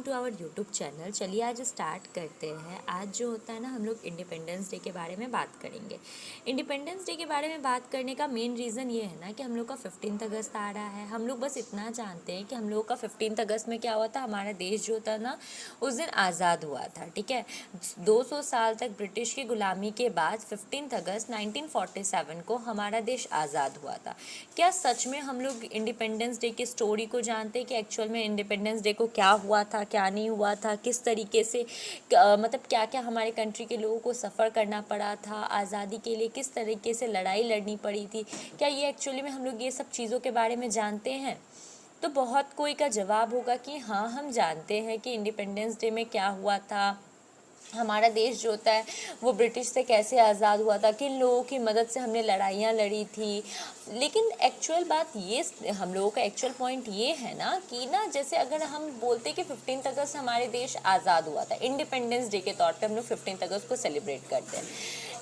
To our YouTube channel. चलिए आज start करते हैं। आज जो होता है ना, हम लोग इंडिपेंडेंस डे के बारे में बात करेंगे। इंडिपेंडेंस डे के बारे में बात करने का मेन रीज़न ये है ना कि हम लोग का 15 अगस्त आ रहा है। हम लोग बस इतना जानते हैं कि हम लोग का 15 अगस्त में क्या हुआ था। हमारा देश जो था ना उस दिन आज़ाद हुआ था। ठीक है, 200 साल तक ब्रिटिश की गुलामी के बाद 15 अगस्त 1947 को हमारा देश आज़ाद हुआ था। क्या सच में हम लोग इंडिपेंडेंस डे की स्टोरी को जानते हैं कि एक्चुअल में इंडिपेंडेंस डे को क्या हुआ था, क्या नहीं हुआ था, किस तरीके से मतलब क्या क्या हमारे कंट्री के लोगों को सफ़र करना पड़ा था, आज़ादी के लिए किस तरीके से लड़ाई लड़नी पड़ी थी, क्या ये एक्चुअली में हम लोग ये सब चीज़ों के बारे में जानते हैं? तो बहुत कोई का जवाब होगा कि हाँ, हम जानते हैं कि इंडिपेंडेंस डे में क्या हुआ था, हमारा देश जो होता है वो ब्रिटिश से कैसे आज़ाद हुआ था, किन लोगों की मदद से हमने लड़ाइयाँ लड़ी थी। लेकिन एक्चुअल बात ये, हम लोगों का एक्चुअल पॉइंट ये है ना कि ना, जैसे अगर हम बोलते कि 15 अगस्त हमारे देश आज़ाद हुआ था, इंडिपेंडेंस डे के तौर पे हम लोग 15 अगस्त को सेलिब्रेट करते हैं,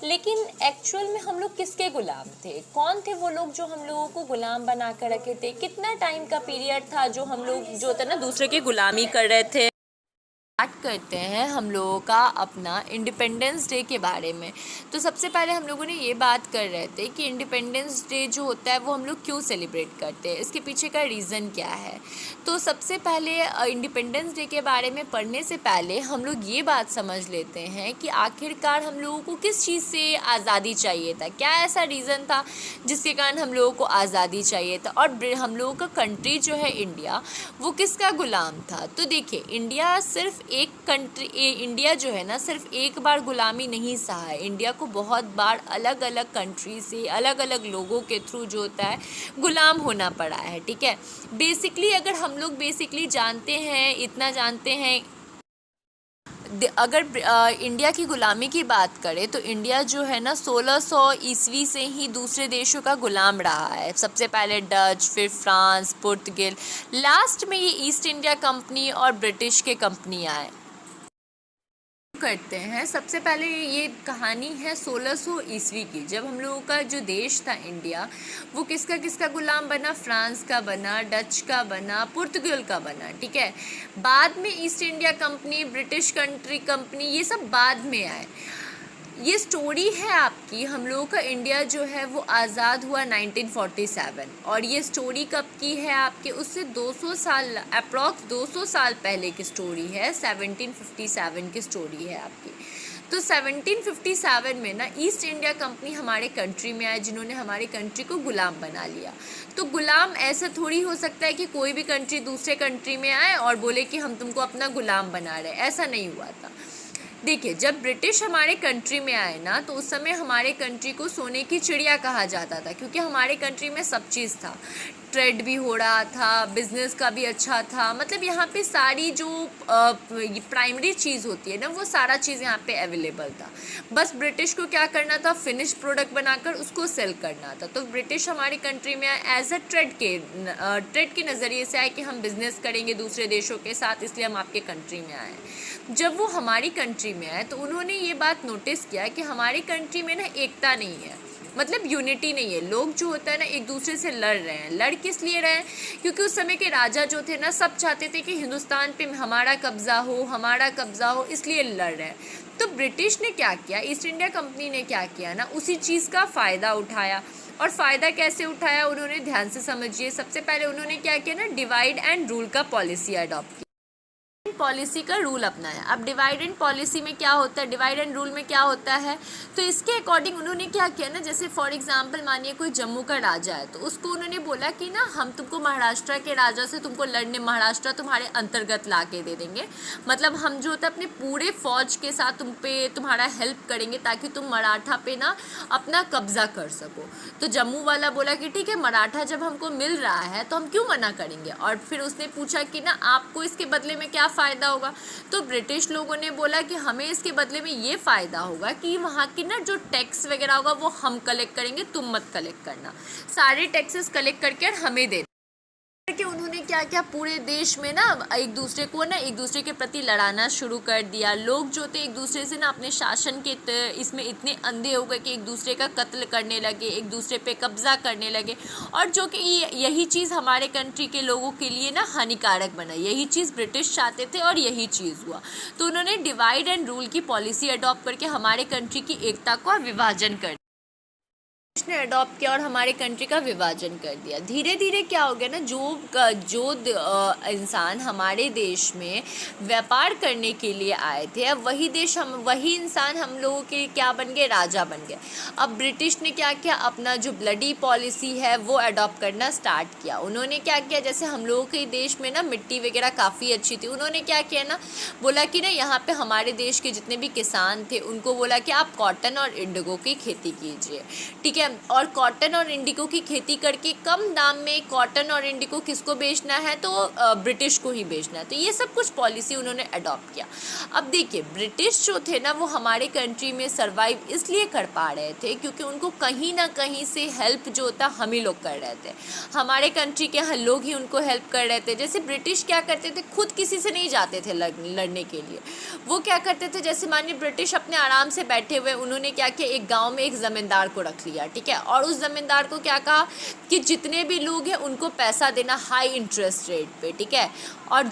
लेकिन एक्चुअल में हम लोग किसके गुलाम थे? कौन थे वो लोग जो हम लोगों को गुलाम बना कर रखे थे? कितना टाइम का पीरियड था जो हम लोग जो था ना दूसरे की गुलामी कर रहे थे? बात करते हैं हम लोगों का अपना इंडिपेंडेंस डे के बारे में। तो सबसे पहले हम लोगों ने ये बात कर रहे थे कि इंडिपेंडेंस डे जो होता है वो हम लोग क्यों सेलिब्रेट करते हैं, इसके पीछे का रीज़न क्या है। तो सबसे पहले इंडिपेंडेंस डे के बारे में पढ़ने से पहले हम लोग ये बात समझ लेते हैं कि आखिरकार हम लोगों को किस चीज़ से आज़ादी चाहिए था, क्या ऐसा रीज़न था जिसके कारण हम लोगों को आज़ादी चाहिए था। और हम लोगों का कंट्री जो है इंडिया, वो किसका गुलाम था। तो देखिए, इंडिया सिर्फ एक कंट्री, इंडिया जो है ना सिर्फ एक बार गुलामी नहीं सहा है। इंडिया को बहुत बार अलग अलग कंट्री से अलग अलग लोगों के थ्रू जो होता है गुलाम होना पड़ा है। ठीक है, बेसिकली अगर हम लोग बेसिकली जानते हैं, इतना जानते हैं, अगर इंडिया की गुलामी की बात करें तो इंडिया जो है ना 1600 ईस्वी से ही दूसरे देशों का गुलाम रहा है। सबसे पहले डच, फिर फ्रांस, पुर्तगाल, लास्ट में ये ईस्ट इंडिया कंपनी और ब्रिटिश के कंपनी आए। करते हैं, सबसे पहले ये कहानी है 1600 ईस्वी की, जब हम लोगों का जो देश था इंडिया, वो किसका किसका गुलाम बना? फ्रांस का बना, डच का बना, पुर्तगाल का बना। ठीक है, बाद में east India company, British company, ये सब बाद में आए। ये स्टोरी है आपकी, हम लोगों का इंडिया जो है वो आज़ाद हुआ 1947, और ये स्टोरी कब की है आपके? उससे 200 साल, अप्रॉक्स 200 साल पहले की स्टोरी है, 1757 की स्टोरी है आपकी। तो 1757 में ना ईस्ट इंडिया कंपनी हमारे कंट्री में आए, जिन्होंने हमारे कंट्री को गुलाम बना लिया। तो गुलाम ऐसा थोड़ी हो सकता है कि कोई भी कंट्री दूसरे कंट्री में आए और बोले कि हम तुमको अपना गुलाम बना रहे, ऐसा नहीं हुआ था। देखिए, जब ब्रिटिश हमारे कंट्री में आए ना, तो उस समय हमारे कंट्री को सोने की चिड़िया कहा जाता था, क्योंकि हमारे कंट्री में सब चीज़ था। ट्रेड भी हो रहा था, बिजनेस का भी अच्छा था, मतलब यहाँ पे सारी जो प्राइमरी चीज़ होती है ना, वो सारा चीज़ यहाँ पे अवेलेबल था। बस ब्रिटिश को क्या करना था? फिनिश प्रोडक्ट बनाकर उसको सेल करना था। तो ब्रिटिश हमारी कंट्री में आए एज अ ट्रेड के नज़रिए से आए कि हम बिज़नेस करेंगे दूसरे देशों के साथ, इसलिए हम आपके कंट्री में आए। जब वो हमारी कंट्री में आए तो उन्होंने ये बात नोटिस किया कि हमारी कंट्री में ना एकता नहीं है, मतलब यूनिटी नहीं है। लोग जो होता है ना एक दूसरे से लड़ रहे हैं। लड़ किस लिए रहे हैं? क्योंकि उस समय के राजा जो थे ना, सब चाहते थे कि हिंदुस्तान पे हमारा कब्जा हो, हमारा कब्जा हो, इसलिए लड़ रहे हैं। तो ब्रिटिश ने क्या किया, ईस्ट इंडिया कंपनी ने क्या किया ना, उसी चीज़ का फ़ायदा उठाया। और फ़ायदा कैसे उठाया उन्होंने? ध्यान से समझिए। सबसे पहले उन्होंने क्या किया ना, डिवाइड एंड रूल का पॉलिसी अडॉप्ट पॉलिसी का रूल अपनाया। अब डिवाइड एंड पॉलिसी में क्या होता है, डिवाइड एंड रूल में क्या होता है, तो इसके अकॉर्डिंग उन्होंने क्या किया ना, जैसे फॉर एग्जांपल मानिए कोई जम्मू का राजा है, तो उसको उन्होंने बोला कि ना हम तुमको महाराष्ट्र के राजा से तुमको लड़ने, महाराष्ट्र तुम्हारे अंतर्गत ला के दे देंगे, मतलब हम जो होता है अपने पूरे फौज के साथ तुम पे तुम्हारा हेल्प करेंगे ताकि तुम मराठा पे ना अपना कब्जा कर सको। तो जम्मू वाला बोला कि ठीक है, मराठा जब हमको मिल रहा है तो हम क्यों मना करेंगे। और फिर उसने पूछा कि ना आपको इसके बदले में क्या फ़ायदा होगा। तो ब्रिटिश लोगों ने बोला कि हमें इसके बदले में ये फ़ायदा होगा कि वहाँ की ना जो टैक्स वगैरह होगा वो हम कलेक्ट करेंगे, तुम मत कलेक्ट करना, सारे टैक्सेस कलेक्ट करके हमें दे कि उन्होंने क्या क्या पूरे देश में ना एक दूसरे के प्रति लड़ाना शुरू कर दिया। लोग जो थे एक दूसरे से ना अपने शासन के इसमें इतने अंधे हो गए कि एक दूसरे का कत्ल करने लगे, एक दूसरे पे कब्जा करने लगे, और जो कि यही चीज़ हमारे कंट्री के लोगों के लिए ना हानिकारक बना। यही चीज़ ब्रिटिश चाहते थे और यही चीज़ हुआ। तो उन्होंने डिवाइड एंड रूल की पॉलिसी अडॉप्ट करके हमारे कंट्री की एकता को विभाजन कर ने अडॉप्ट किया और हमारे कंट्री का विभाजन कर दिया। धीरे धीरे क्या हो गया ना, इंसान हमारे देश में व्यापार करने के लिए आए थे, अब वही इंसान हम लोगों के क्या बन गए, राजा बन गए। अब ब्रिटिश ने क्या किया, अपना जो ब्लडी पॉलिसी है वो अडॉप्ट करना स्टार्ट किया। उन्होंने क्या किया, जैसे हम लोगों के देश में ना मिट्टी वगैरह काफ़ी अच्छी थी, उन्होंने क्या किया ना, बोला कि ना यहाँ पे हमारे देश के जितने भी किसान थे उनको बोला कि आप कॉटन और इंडिगो की खेती कीजिए, ठीक है। और कॉटन और इंडिगो की खेती करके कम दाम में कॉटन और इंडिगो किसको बेचना है, तो ब्रिटिश को ही बेचना है। तो ये सब कुछ पॉलिसी उन्होंने अडॉप्ट किया। अब देखिए ब्रिटिश जो थे ना वो हमारे कंट्री में सर्वाइव इसलिए कर पा रहे थे क्योंकि उनको कहीं ना कहीं से हेल्प जो होता हम ही लोग कर रहे थे, हमारे कंट्री के लोग ही उनको हेल्प कर रहे थे। जैसे ब्रिटिश क्या करते थे, खुद किसी से नहीं जाते थे लड़ने के लिए। वो क्या करते थे, जैसे मानिए ब्रिटिश अपने आराम से बैठे हुए, उन्होंने क्या किया, एक गाँव में एक ज़मींदार को रख लिया, ठीक है, और उस ज़मींदार को क्या कहा कि जितने भी लोग हैं उनको पैसा देना हाई इंटरेस्ट रेट पे, ठीक है। और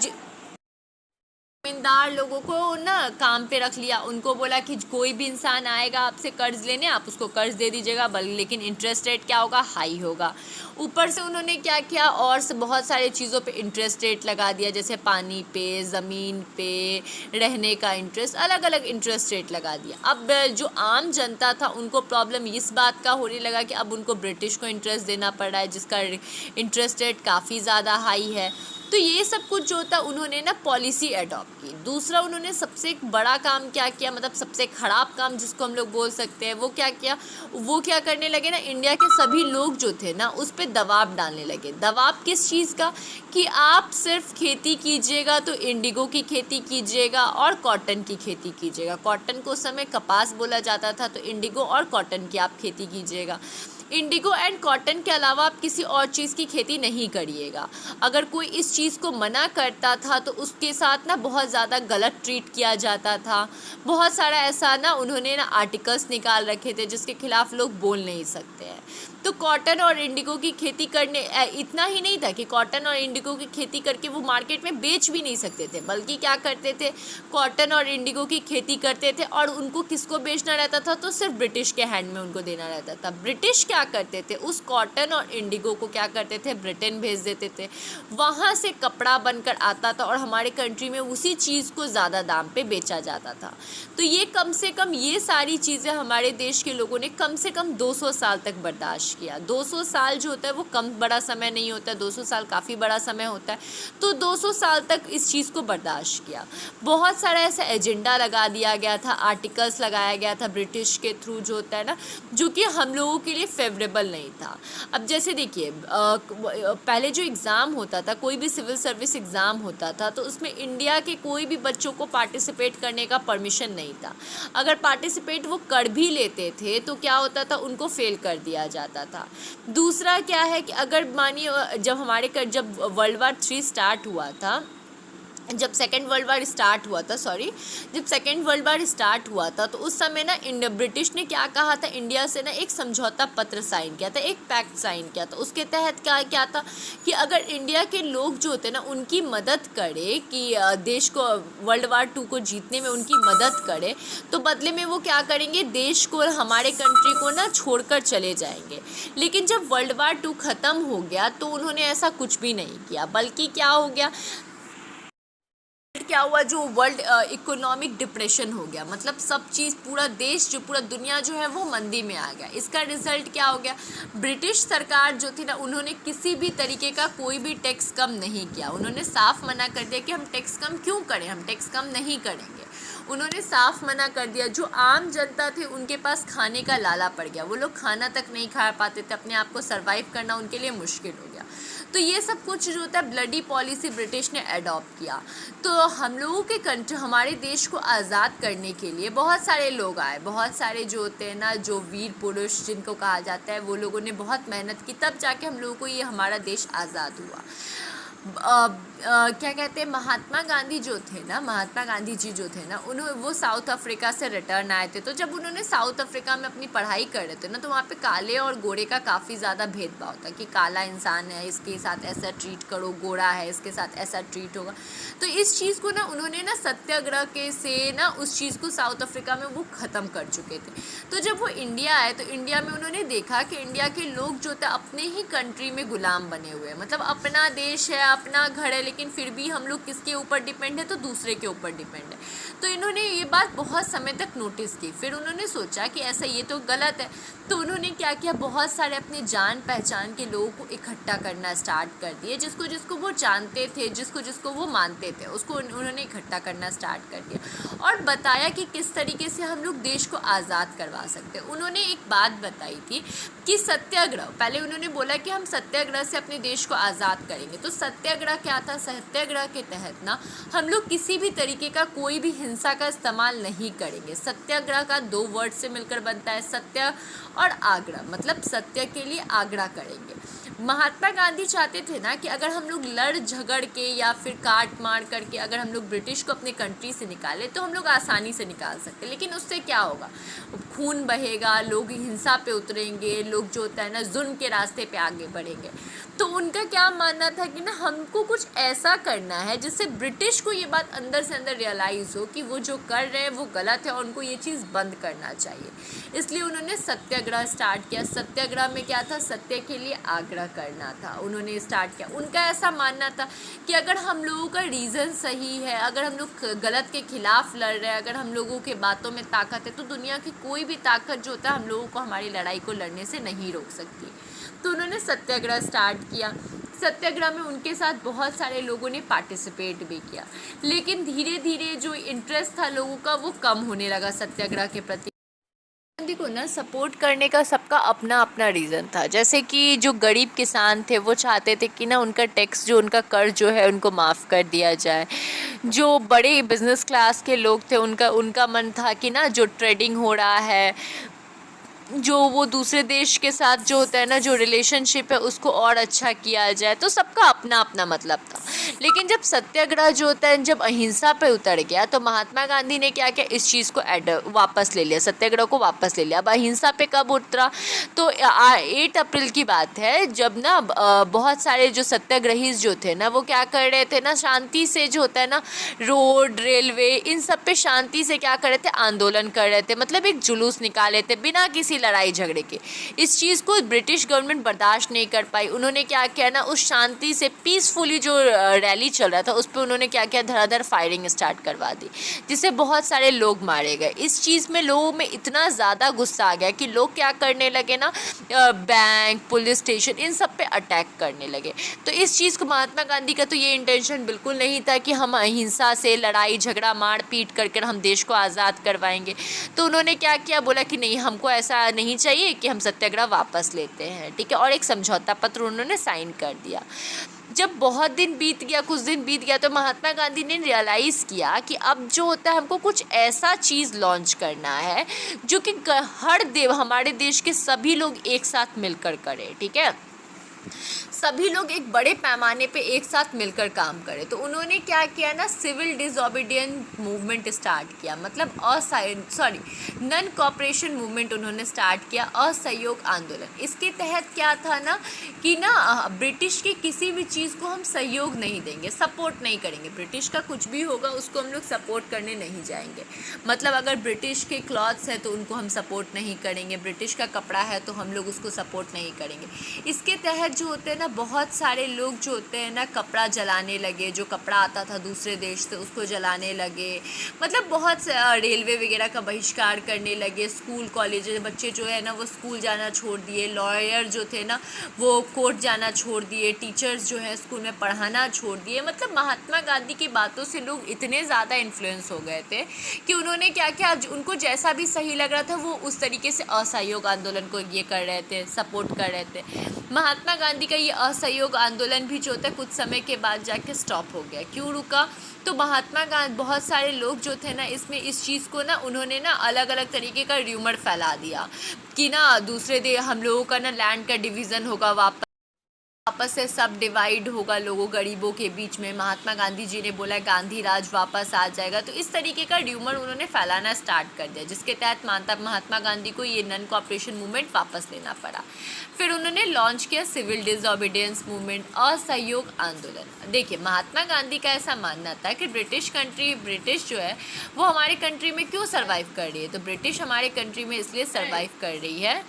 ज़मींदार लोगों को ना काम पे रख लिया, उनको बोला कि कोई भी इंसान आएगा आपसे कर्ज लेने, आप उसको कर्ज दे दीजिएगा, लेकिन इंटरेस्ट रेट क्या होगा, हाई होगा। ऊपर से उन्होंने क्या किया, और से बहुत सारे चीज़ों पे इंटरेस्ट रेट लगा दिया, जैसे पानी पे, ज़मीन पे, रहने का इंटरेस्ट, अलग अलग इंटरेस्ट रेट लगा दिया। अब जो आम जनता था उनको प्रॉब्लम इस बात का होने लगा कि अब उनको ब्रिटिश को इंटरेस्ट देना पड़ रहा है जिसका इंटरेस्ट रेट काफ़ी ज़्यादा हाई है। तो ये सब कुछ जो था उन्होंने ना पॉलिसी अडॉप्ट की। दूसरा उन्होंने सबसे बड़ा काम क्या किया, मतलब सबसे ख़राब काम जिसको हम लोग बोल सकते हैं, वो क्या किया, वो क्या करने लगे ना, इंडिया के सभी लोग जो थे ना उस पर दबाव डालने लगे। दबाव किस चीज़ का, कि आप सिर्फ खेती कीजिएगा तो इंडिगो की खेती कीजिएगा और कॉटन की खेती कीजिएगा। कॉटन को उस समय कपास बोला जाता था, तो इंडिगो और कॉटन की आप खेती कीजिएगा। इंडिगो एंड कॉटन के अलावा आप किसी और चीज़ की खेती नहीं करिएगा। अगर कोई इस चीज़ को मना करता था तो उसके साथ ना बहुत ज़्यादा गलत ट्रीट किया जाता था। बहुत सारा ऐसा ना उन्होंने ना आर्टिकल्स निकाल रखे थे जिसके खिलाफ़ लोग बोल नहीं सकते हैं। तो कॉटन और इंडिगो की खेती करने इतना ही नहीं था कि कॉटन और इंडिगो की खेती करके वो मार्केट में बेच भी नहीं सकते थे, बल्कि क्या करते थे, कॉटन और इंडिगो की खेती करते थे और उनको किसको बेचना रहता था, तो सिर्फ ब्रिटिश के हैंड में उनको देना रहता था। ब्रिटिश क्या करते थे, उस कॉटन और इंडिगो को क्या करते थे, ब्रिटेन भेज देते थे, वहाँ से कपड़ा बनकर आता था और हमारे कंट्री में उसी चीज़ को ज़्यादा दाम पे बेचा जाता था। तो ये कम से कम ये सारी चीज़ें हमारे देश के लोगों ने कम से कम 200 साल तक बर्दाश्त किया। 200 साल जो होता है वो कम बड़ा समय नहीं होता है, 200 साल काफ़ी बड़ा समय होता है। तो 200 साल तक इस चीज़ को बर्दाश्त किया। बहुत सारा ऐसा एजेंडा लगा दिया गया था, आर्टिकल्स लगाया गया था ब्रिटिश के थ्रू जो होता है ना, जो कि हम लोगों के लिए फेवरेबल नहीं था। अब जैसे देखिए पहले जो एग्ज़ाम होता था, कोई भी सिविल सर्विस एग्ज़ाम होता था, तो उसमें इंडिया के कोई भी बच्चों को पार्टिसिपेट करने का परमिशन नहीं था। अगर पार्टिसिपेट वो कर भी लेते थे तो क्या होता था, उनको फेल कर दिया जाता था। दूसरा क्या है कि अगर मानिए जब वर्ल्ड वार 3 स्टार्ट हुआ था, जब सेकेंड वर्ल्ड वार स्टार्ट हुआ था तो उस समय ना ब्रिटिश ने क्या कहा था, इंडिया से ना एक समझौता पत्र साइन किया था, एक पैक्ट साइन किया था। उसके तहत क्या था कि अगर इंडिया के लोग जो होते ना उनकी मदद करे, कि देश को वर्ल्ड वार 2 को जीतने में उनकी मदद करे, तो बदले में वो क्या करेंगे, देश को, हमारे कंट्री को ना छोड़कर चले जाएंगे। लेकिन जब वर्ल्ड वार 2 ख़त्म हो गया तो उन्होंने ऐसा कुछ भी नहीं किया, बल्कि क्या हो गया, क्या हुआ, जो वर्ल्ड इकोनॉमिक डिप्रेशन हो गया, मतलब सब चीज़, पूरा देश, जो पूरा दुनिया जो है वो मंदी में आ गया। इसका रिजल्ट क्या हो गया, ब्रिटिश सरकार जो थी ना उन्होंने किसी भी तरीके का कोई भी टैक्स कम नहीं किया। उन्होंने साफ मना कर दिया कि हम टैक्स कम क्यों करें, हम टैक्स कम नहीं करेंगे। उन्होंने साफ मना कर दिया। जो आम जनता थे उनके पास खाने का लाला पड़ गया, वो लोग खाना तक नहीं खा पाते थे, अपने आप को सर्वाइव करना उनके लिए मुश्किल हो गया। तो ये सब कुछ जो होता है ब्लडी पॉलिसी ब्रिटिश ने अडॉप्ट किया। तो हम लोगों के कंट्री हमारे देश को आज़ाद करने के लिए बहुत सारे लोग आए, बहुत सारे जो होते हैं ना, जो वीर पुरुष जिनको कहा जाता है, वो लोगों ने बहुत मेहनत की, तब जाके हम लोगों को ये हमारा देश आज़ाद हुआ। क्या कहते हैं, महात्मा गांधी जो थे ना, महात्मा गांधी जी जो थे ना, वो साउथ अफ्रीका से रिटर्न आए थे। तो जब उन्होंने साउथ अफ्रीका में अपनी पढ़ाई कर रहे थे ना, तो वहाँ पे काले और गोरे का काफ़ी ज़्यादा भेदभाव था कि काला इंसान है, इसके साथ ऐसा ट्रीट करो, गोरा है इसके साथ ऐसा ट्रीट होगा। तो इस चीज़ को ना उन्होंने ना सत्याग्रह के से ना उस चीज़ को साउथ अफ्रीका में वो ख़त्म कर चुके थे। तो जब वो इंडिया आए तो इंडिया में उन्होंने देखा कि इंडिया के लोग जो थे अपने ही कंट्री में गुलाम बने हुए हैं, मतलब अपना देश है, अपना घर है, लेकिन फिर भी हम लोग किसके ऊपर डिपेंड है, तो दूसरे के ऊपर डिपेंड है। तो इन्होंने ये बात बहुत समय तक नोटिस की। फिर उन्होंने सोचा कि ऐसा ये तो गलत है। तो उन्होंने क्या किया, बहुत सारे अपने जान पहचान के लोगों को इकट्ठा करना स्टार्ट कर दिए, जिसको जिसको वो जानते थे, जिसको जिसको वो मानते थे, उसको उन्होंने इकट्ठा करना स्टार्ट कर दिया और बताया कि किस तरीके से हम लोग देश को आज़ाद करवा सकते हैं। उन्होंने एक बात बताई थी कि सत्याग्रह, पहले उन्होंने बोला कि हम सत्याग्रह से अपने देश को आज़ाद करेंगे। तो सत्याग्रह क्या था, सत्याग्रह के तहत ना हम लोग किसी भी तरीके का कोई भी हिंसा का इस्तेमाल नहीं करेंगे। सत्याग्रह का 2 वर्ड से मिलकर बनता है, सत्य और आग्रह, मतलब सत्य के लिए आग्रह करेंगे। महात्मा गांधी चाहते थे ना कि अगर हम लोग लड़ झगड़ के या फिर काट मार करके अगर हम लोग ब्रिटिश को अपने कंट्री से निकाले तो हम लोग आसानी से निकाल सकते, लेकिन उससे क्या होगा, खून बहेगा, लोग हिंसा पे उतरेंगे, लोग जो होता है ना जुल्म के रास्ते पे आगे बढ़ेंगे। तो उनका क्या मानना था कि ना हमको कुछ ऐसा करना है जिससे ब्रिटिश को ये बात अंदर से अंदर रियलाइज़ हो कि वो जो कर रहे हैं वो गलत है और उनको ये चीज़ बंद करना चाहिए। इसलिए उन्होंने सत्याग्रह स्टार्ट किया। सत्याग्रह में क्या था, सत्य के लिए आग्रह करना था, उन्होंने स्टार्ट किया। उनका ऐसा मानना था कि अगर हम लोगों का रीज़न सही है, अगर हम लोग गलत के खिलाफ लड़ रहे हैं, अगर हम लोगों के बातों में ताकत है, तो दुनिया की कोई भी ताकत जो होता है हम लोगों को हमारी लड़ाई को लड़ने से नहीं रोक सकती। तो उन्होंने सत्याग्रह स्टार्ट किया। सत्याग्रह में उनके साथ बहुत सारे लोगों ने पार्टिसिपेट भी किया, लेकिन धीरे धीरे जो इंटरेस्ट था लोगों का वो कम होने लगा सत्याग्रह के प्रति। गांधी को ना सपोर्ट करने का सबका अपना अपना रीज़न था। जैसे कि जो गरीब किसान थे वो चाहते थे कि ना उनका टैक्स जो उनका कर्ज जो है उनको माफ़ कर दिया जाए। जो बड़े बिजनेस क्लास के लोग थे उनका मन था कि ना जो ट्रेडिंग हो रहा है, जो वो दूसरे देश के साथ जो होता है ना जो रिलेशनशिप है उसको और अच्छा किया जाए। तो सबका अपना अपना मतलब था। लेकिन जब सत्याग्रह जो होता है जब अहिंसा पे उतर गया तो महात्मा गांधी ने क्या किया, इस चीज़ को वापस ले लिया, सत्याग्रह को वापस ले लिया। अब अहिंसा पे कब उतरा, तो 8 अप्रैल की बात है जब ना बहुत सारे जो सत्याग्रही जो थे ना वो क्या कर रहे थे ना, शांति से जो होता है ना रोड रेलवे इन सब पे शांति से क्या कर रहे थे, आंदोलन कर रहे थे, मतलब एक जुलूस निकाले थे बिना किसी लड़ाई झगड़े के। इस चीज़ को ब्रिटिश गवर्नमेंट बर्दाश्त नहीं कर पाई। उन्होंने क्या किया ना, उस शांति से पीसफुली जो रैली चल रहा था उस पर उन्होंने क्या किया, धड़ाधड़ फायरिंग स्टार्ट करवा दी, जिससे बहुत सारे लोग मारे गए। इस चीज़ में लोगों में इतना ज़्यादा गुस्सा आ गया कि लोग क्या करने लगे ना, बैंक पुलिस स्टेशन इन सब पे अटैक करने लगे। तो इस चीज़ को महात्मा गांधी का तो ये इंटेंशन बिल्कुल नहीं था कि हम अहिंसा से लड़ाई झगड़ा मार पीट करके हम देश को आज़ाद करवाएंगे। तो उन्होंने क्या किया, बोला कि नहीं, हमको ऐसा नहीं चाहिए कि हम सत्याग्रह वापस लेते हैं, ठीक है। और एक समझौता पत्र उन्होंने साइन कर दिया। जब बहुत दिन बीत गया, कुछ दिन बीत गया, तो महात्मा गांधी ने रियलाइज़ किया कि अब जो होता है हमको कुछ ऐसा चीज़ लॉन्च करना है जो कि हमारे देश के सभी लोग एक साथ मिलकर करें, ठीक है, सभी लोग एक बड़े पैमाने पे एक साथ मिलकर काम करें। तो उन्होंने क्या किया ना, सिविल डिसओबीडियंट मूवमेंट स्टार्ट किया, मतलब नन कॉपरेशन मूवमेंट उन्होंने स्टार्ट किया, असहयोग आंदोलन। इसके तहत क्या था ना कि ना ब्रिटिश की किसी भी चीज़ को हम सहयोग नहीं देंगे, सपोर्ट नहीं करेंगे। ब्रिटिश का कुछ भी होगा उसको हम लोग सपोर्ट करने नहीं जाएंगे। मतलब अगर ब्रिटिश के क्लॉथ्स है तो उनको हम सपोर्ट नहीं करेंगे, ब्रिटिश का कपड़ा है तो हम लोग उसको सपोर्ट नहीं करेंगे। इसके तहत जो होते हैं ना बहुत सारे लोग जो होते हैं ना कपड़ा जलाने लगे, जो कपड़ा आता था दूसरे देश से उसको जलाने लगे, मतलब बहुत से रेलवे वगैरह का बहिष्कार करने लगे। स्कूल कॉलेज बच्चे जो है ना वो स्कूल जाना छोड़ दिए, लॉयर जो थे ना वो कोर्ट जाना छोड़ दिए, टीचर्स जो है स्कूल में पढ़ाना छोड़ दिए। मतलब महात्मा गांधी की बातों से लोग इतने ज़्यादा इन्फ्लुएंस हो गए थे कि उन्होंने क्या किया, उनको जैसा भी सही लग रहा था वो उस तरीके से असहयोग आंदोलन को ये कर रहे थे, सपोर्ट कर रहे थे। महात्मा गांधी का ये असहयोग आंदोलन भी जो होता है कुछ समय के बाद जाके स्टॉप हो गया। क्यों रुका? तो महात्मा गांधी, बहुत सारे लोग जो थे ना इसमें इस चीज़ को ना उन्होंने ना अलग अलग तरीके का र्यूमर फैला दिया कि ना दूसरे दे हम लोगों का ना लैंड का डिवीज़न होगा, वापस से सब डिवाइड होगा लोगों गरीबों के बीच में। महात्मा गांधी जी ने बोला गांधी राज वापस आ जाएगा। तो इस तरीके का र्यूमर उन्होंने फैलाना स्टार्ट कर दिया, जिसके तहत महात्मा गांधी को ये नॉन कोऑपरेशन मूवमेंट वापस लेना पड़ा। फिर उन्होंने लॉन्च किया सिविल डिसओबीडियंस मूवमेंट, असहयोग आंदोलन। देखिए महात्मा गांधी का ऐसा मानना था कि ब्रिटिश जो है वो हमारे कंट्री में क्यों सर्वाइव कर रही है। तो ब्रिटिश हमारे कंट्री में इसलिए सर्वाइव कर रही है,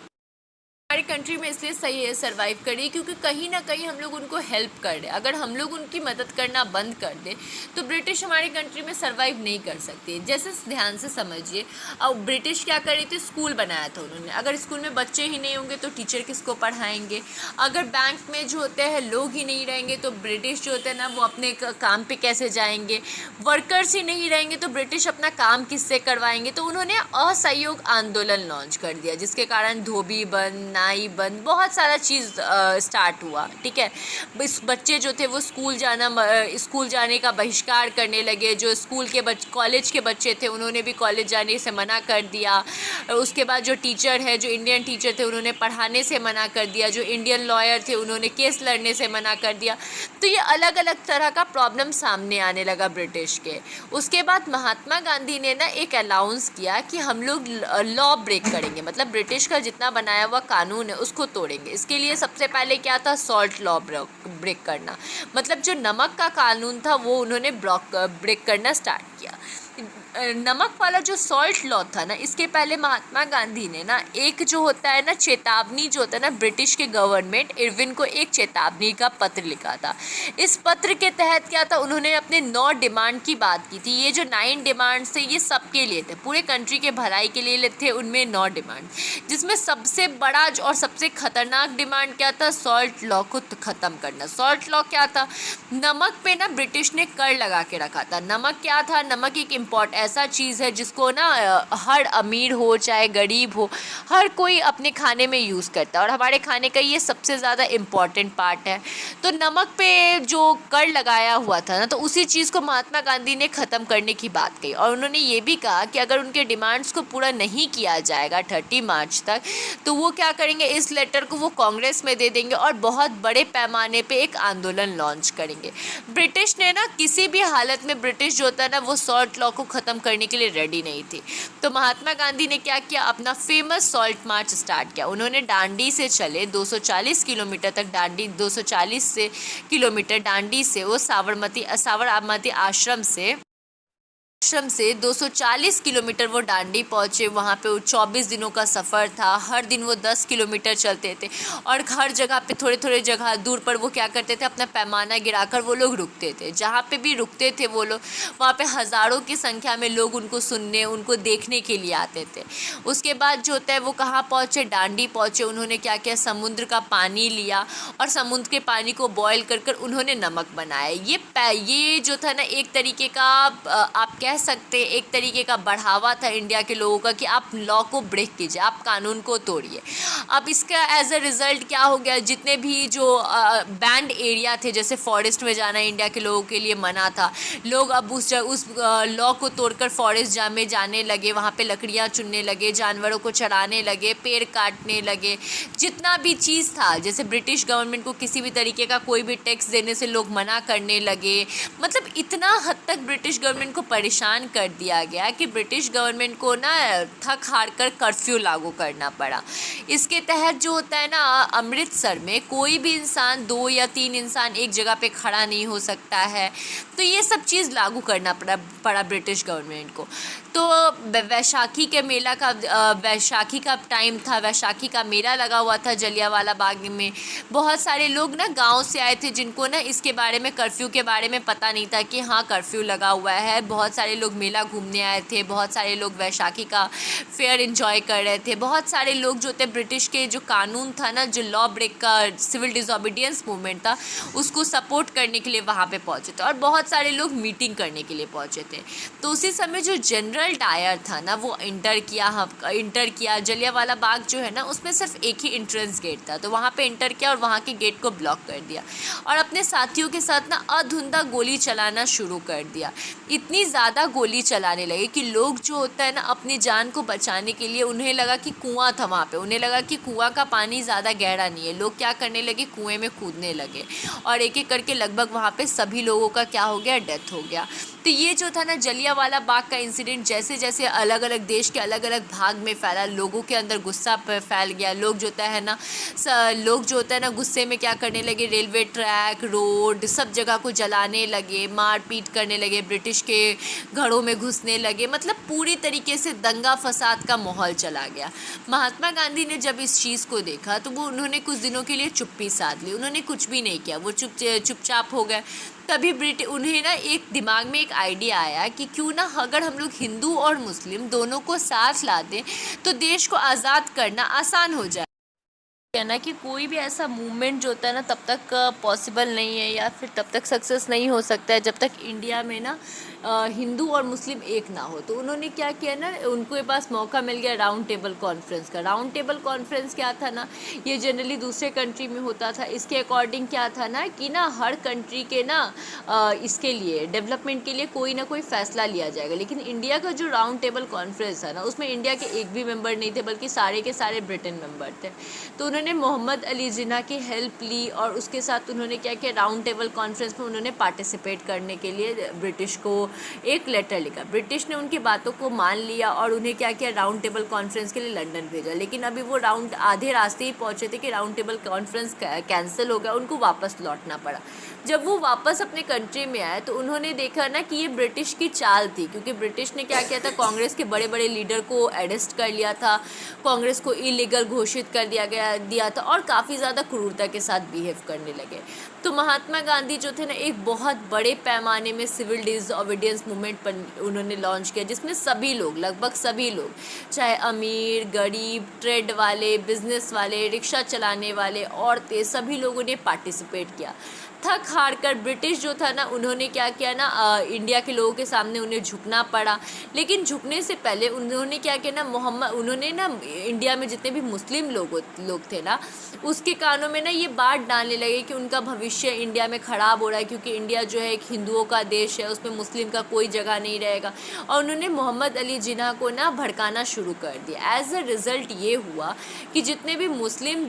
हमारी कंट्री में इसलिए सही है सर्वाइव कर रही है क्योंकि कहीं ना कहीं हम लोग उनको हेल्प कर रहे हैं। अगर हम लोग उनकी मदद करना बंद कर दें तो ब्रिटिश हमारी कंट्री में सर्वाइव नहीं कर सकती। जैसे ध्यान से समझिए, अब ब्रिटिश क्या कर रही थी, स्कूल बनाया था उन्होंने। अगर स्कूल में बच्चे ही नहीं होंगे तो टीचर किसको पढ़ाएंगे? अगर बैंक में जो होते हैं लोग ही नहीं रहेंगे तो ब्रिटिश जो होते हैं ना वो अपने काम पे कैसे जाएंगे? वर्कर्स ही नहीं रहेंगे तो ब्रिटिश अपना काम किससे करवाएंगे? तो उन्होंने असहयोग आंदोलन लॉन्च कर दिया, जिसके कारण धोबी बंद, नाई बंद, बहुत सारा चीज़ स्टार्ट हुआ। ठीक है, इस बच्चे जो थे वो स्कूल जाने का बहिष्कार करने लगे। जो स्कूल के कॉलेज के बच्चे थे उन्होंने भी कॉलेज जाने से मना कर दिया। उसके बाद जो टीचर है, जो इंडियन टीचर थे उन्होंने पढ़ाने से मना कर दिया। जो इंडियन लॉयर थे उन्होंने केस लड़ने से मना कर दिया। तो ये अलग अलग तरह का प्रॉब्लम सामने आने लगा ब्रिटिश के। उसके बाद महात्मा गांधी ने ना एक अनाउंस किया कि हम लोग लॉ ब्रेक करेंगे, मतलब ब्रिटिश का जितना बनाया हुआ कानून है उसको तोड़ेंगे। इसके लिए सबसे पहले क्या था, सॉल्ट लॉ ब्रेक करना, मतलब जो नमक का कानून था वो उन्होंने ब्रेक करना स्टार्ट किया। नमक वाला जो सॉल्ट लॉ था ना, इसके पहले महात्मा गांधी ने ना एक जो होता है ना चेतावनी, जो होता है ना ब्रिटिश के गवर्नमेंट इरविन को एक चेतावनी का पत्र लिखा था। इस पत्र के तहत क्या था, उन्होंने अपने 9 डिमांड की बात की थी। ये जो 9 डिमांड थे ये सबके लिए थे, पूरे कंट्री के भलाई के लिए थे। उनमें 9 डिमांड, जिसमें सबसे बड़ा और सबसे खतरनाक डिमांड क्या था, सॉल्ट लॉ को ख़त्म करना। सॉल्ट लॉ क्या था, नमक पे ना ब्रिटिश ने कर लगा के रखा था। नमक क्या था, नमक एक ऐसा चीज़ है जिसको ना हर अमीर हो चाहे गरीब हो, हर कोई अपने खाने में यूज़ करता है और हमारे खाने का ये सबसे ज़्यादा इम्पॉर्टेंट पार्ट है। तो नमक पे जो कर लगाया हुआ था ना, तो उसी चीज़ को महात्मा गांधी ने ख़त्म करने की बात कही। और उन्होंने ये भी कहा कि अगर उनके डिमांड्स को पूरा नहीं किया जाएगा 30 मार्च तक, तो वो क्या करेंगे, इस लेटर को वो कांग्रेस में दे देंगे और बहुत बड़े पैमाने पर एक आंदोलन लॉन्च करेंगे। ब्रिटिश ने ना किसी भी हालत में, ब्रिटिश जो होता है ना वो सॉल्ट लॉ को ख़त्म करने के लिए रेडी नहीं थी। तो महात्मा गांधी ने क्या किया, अपना फेमस सॉल्ट मार्च स्टार्ट किया। उन्होंने दांडी से चले 240 किलोमीटर तक, 240 किलोमीटर दांडी से वो साबरमती आश्रम से 240 किलोमीटर वो दांडी पहुँचे। वहाँ पे वो 24 दिनों का सफ़र था। हर दिन वो 10 किलोमीटर चलते थे और हर जगह पे थोड़े जगह दूर पर वो क्या करते थे, अपना पैमाना गिराकर वो लोग रुकते थे। जहाँ पे भी रुकते थे वो लोग, वहाँ पे हज़ारों की संख्या में लोग उनको सुनने, उनको देखने के लिए आते थे। उसके बाद जो होता है वो कहाँ पहुँचे, दांडी पहुँचे। उन्होंने क्या किया, समुद्र का पानी लिया और समुद्र के पानी को बॉयल कर उन्होंने नमक बनाया। ये जो था ना एक तरीके का आप कह सकते एक तरीके का बढ़ावा था इंडिया के लोगों का कि आप लॉ को ब्रेक कीजिए, आप कानून को तोड़िए। अब इसका एज अ रिज़ल्ट क्या हो गया, जितने भी जो बैंड एरिया थे, जैसे फॉरेस्ट में जाना इंडिया के लोगों के लिए मना था, लोग अब उस लॉ को तोड़कर फॉरेस्ट में जाने लगे, वहाँ पे लकड़ियाँ चुनने लगे, जानवरों को चराने लगे, पेड़ काटने लगे। जितना भी चीज़ था, जैसे ब्रिटिश गवर्नमेंट को किसी भी तरीके का कोई भी टैक्स देने से लोग मना करने लगे। मतलब इतना हद तक ब्रिटिश गवर्नमेंट को परेशान कर दिया गया कि ब्रिटिश गवर्नमेंट को ना थक हार कर कर्फ्यू लागू करना पड़ा। इसके तहत जो होता है ना, अमृतसर में कोई भी इंसान, 2 या 3 इंसान एक जगह पे खड़ा नहीं हो सकता है। तो ये सब चीज़ लागू करना पड़ा ब्रिटिश गवर्नमेंट को। तो वैशाखी का टाइम था, वैशाखी का मेला लगा हुआ था जलियांवाला बाग में। बहुत सारे लोग ना गांव से आए थे जिनको ना इसके बारे में, कर्फ्यू के बारे में पता नहीं था कि हाँ कर्फ्यू लगा हुआ है। बहुत सारे सारे लोग मेला घूमने आए थे, बहुत सारे लोग वैशाखी का फेयर एंजॉय कर रहे थे, बहुत सारे लोग जो थे ब्रिटिश के जो कानून था ना, जो लॉ ब्रेक का सिविल डिसोबीडियंस मूवमेंट था, उसको सपोर्ट करने के लिए वहाँ पे पहुँचे थे और बहुत सारे लोग मीटिंग करने के लिए पहुँचे थे। तो उसी समय जो जनरल डायर था ना वो इंटर किया। जलियांवाला बाग जो है ना उसमें सिर्फ एक ही एंट्रेंस गेट था, तो वहाँ पे इंटर किया और वहाँ के गेट को ब्लॉक कर दिया और अपने साथियों के साथ ना अधुंधा गोली चलाना शुरू कर दिया। इतनी ज़्यादा गोली चलाने लगे कि लोग जो होता है ना अपनी जान को बचाने के लिए, उन्हें लगा कि कुआं था वहाँ पे, उन्हें लगा कि कुआं का पानी ज़्यादा गहरा नहीं है, लोग क्या करने लगे, कुएं में कूदने लगे और एक एक करके लगभग वहाँ पे सभी लोगों का क्या हो गया, डेथ हो गया। तो ये जो था ना जलियांवाला बाग का इंसिडेंट जैसे जैसे अलग अलग देश के अलग अलग भाग में फैला, लोगों के अंदर गुस्सा फैल गया, लोग जो होता है ना गुस्से में क्या करने लगे, रेलवे ट्रैक, रोड, सब जगह को जलाने लगे, मारपीट करने लगे, ब्रिटिश के घरों में घुसने लगे, मतलब पूरी तरीके से दंगा फसाद का माहौल चला गया। महात्मा गांधी ने जब इस चीज़ को देखा तो उन्होंने कुछ दिनों के लिए चुप्पी साध ली, उन्होंने कुछ भी नहीं किया, वो चुपचाप हो गए। तभी उन्हें ना एक दिमाग में एक आइडिया आया कि क्यों ना अगर हम लोग हिंदू और मुस्लिम दोनों को साथ ला दें तो देश को आज़ाद करना आसान हो जाए। कहना कि कोई भी ऐसा मूवमेंट जो होता है ना तब तक पॉसिबल नहीं है या फिर तब तक सक्सेस नहीं हो सकता है जब तक इंडिया में ना हिंदू और मुस्लिम एक ना हो। तो उन्होंने क्या किया ना, उनके पास मौका मिल गया राउंड टेबल कॉन्फ्रेंस का। राउंड टेबल कॉन्फ्रेंस क्या था ना, ये जनरली दूसरे कंट्री में होता था। इसके अकॉर्डिंग क्या था ना कि ना हर कंट्री के ना इसके लिए डेवलपमेंट के लिए कोई ना कोई फैसला लिया जाएगा। लेकिन इंडिया का जो राउंड टेबल कॉन्फ्रेंस था ना उसमें इंडिया के एक भी मेंबर नहीं थे, बल्कि सारे के सारे ब्रिटेन मेंबर थे। तो उन्होंने मोहम्मद अली जिन्ना की हेल्प ली और उसके साथ उन्होंने क्या किया, राउंड टेबल कॉन्फ्रेंस में उन्होंने पार्टिसिपेट करने के लिए ब्रिटिश को एक लेटर लिखा। ब्रिटिश ने उनकी बातों को मान लिया और उन्हें क्या किया, राउंड टेबल कॉन्फ्रेंस के लिए लंदन भेजा। लेकिन अभी वो आधे रास्ते ही पहुंचे थे कि राउंड टेबल कॉन्फ्रेंस कैंसिल हो गया, उनको वापस लौटना पड़ा। जब वो वापस अपने कंट्री में आए तो उन्होंने देखा ना कि ये ब्रिटिश की चाल थी, क्योंकि ब्रिटिश ने क्या किया था, कांग्रेस के बड़े बड़े लीडर को अरेस्ट कर लिया था, कांग्रेस को इलीगल घोषित कर दिया था और काफ़ी ज़्यादा क्रूरता के साथ बिहेव करने लगे। तो महात्मा गांधी जो थे ना एक बहुत बड़े पैमाने में सिविल डिसओबीडियंस मूवमेंट पर उन्होंने लॉन्च किया, जिसमें सभी लोग, लगभग सभी लोग, चाहे अमीर, गरीब, ट्रेड वाले, बिजनेस वाले, रिक्शा चलाने वाले, औरतें, सभी लोगों ने पार्टिसिपेट किया। थक हार कर ब्रिटिश जो था ना उन्होंने क्या किया ना, इंडिया के लोगों के सामने उन्हें झुकना पड़ा। लेकिन झुकने से पहले उन्होंने क्या किया ना, उन्होंने ना इंडिया में जितने भी मुस्लिम लोग थे ना उसके कानों में ना ये बात डालने लगे कि उनका भविष्य इंडिया में ख़राब हो रहा है, क्योंकि इंडिया जो है एक हिंदुओं का देश है, उसमें मुस्लिम का कोई जगह नहीं रहेगा। और उन्होंने मोहम्मद अली जिन्ना को ना भड़काना शुरू कर दिया। एज अ रिज़ल्ट ये हुआ कि जितने भी मुस्लिम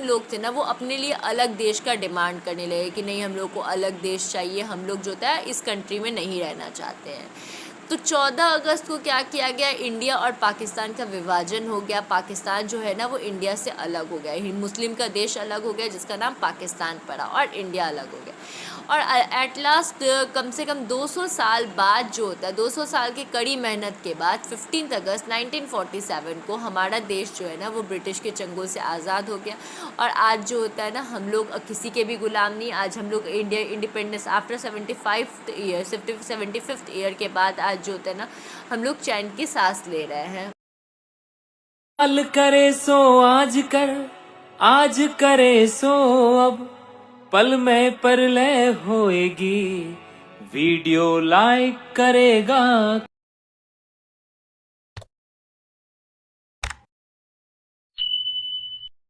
लोग थे ना वो अपने लिए अलग देश का डिमांड करने लगे कि नहीं, हम लोग को अलग देश चाहिए, हम लोग जो है इस कंट्री में नहीं रहना चाहते हैं। तो 14 अगस्त को क्या किया गया, इंडिया और पाकिस्तान का विभाजन हो गया। पाकिस्तान जो है ना वो इंडिया से अलग हो गया, मुस्लिम का देश अलग हो गया जिसका नाम पाकिस्तान पड़ा, और इंडिया अलग हो गया। और एट लास्ट कम से कम 200 साल बाद जो होता है, 200 साल की कड़ी मेहनत के बाद 15 अगस्त 1947 को हमारा देश जो है ना वो ब्रिटिश के चंगुल से आज़ाद हो गया। और आज जो होता है ना हम लोग किसी के भी गुलाम नहीं, आज हम लोग India independence after 75th year के बाद आज जो होता है ना हम लोग चैन की सांस ले रहे हैं। कल करे सो आज करे सो अब, पल में परलय होएगी, वीडियो लाइक करेगा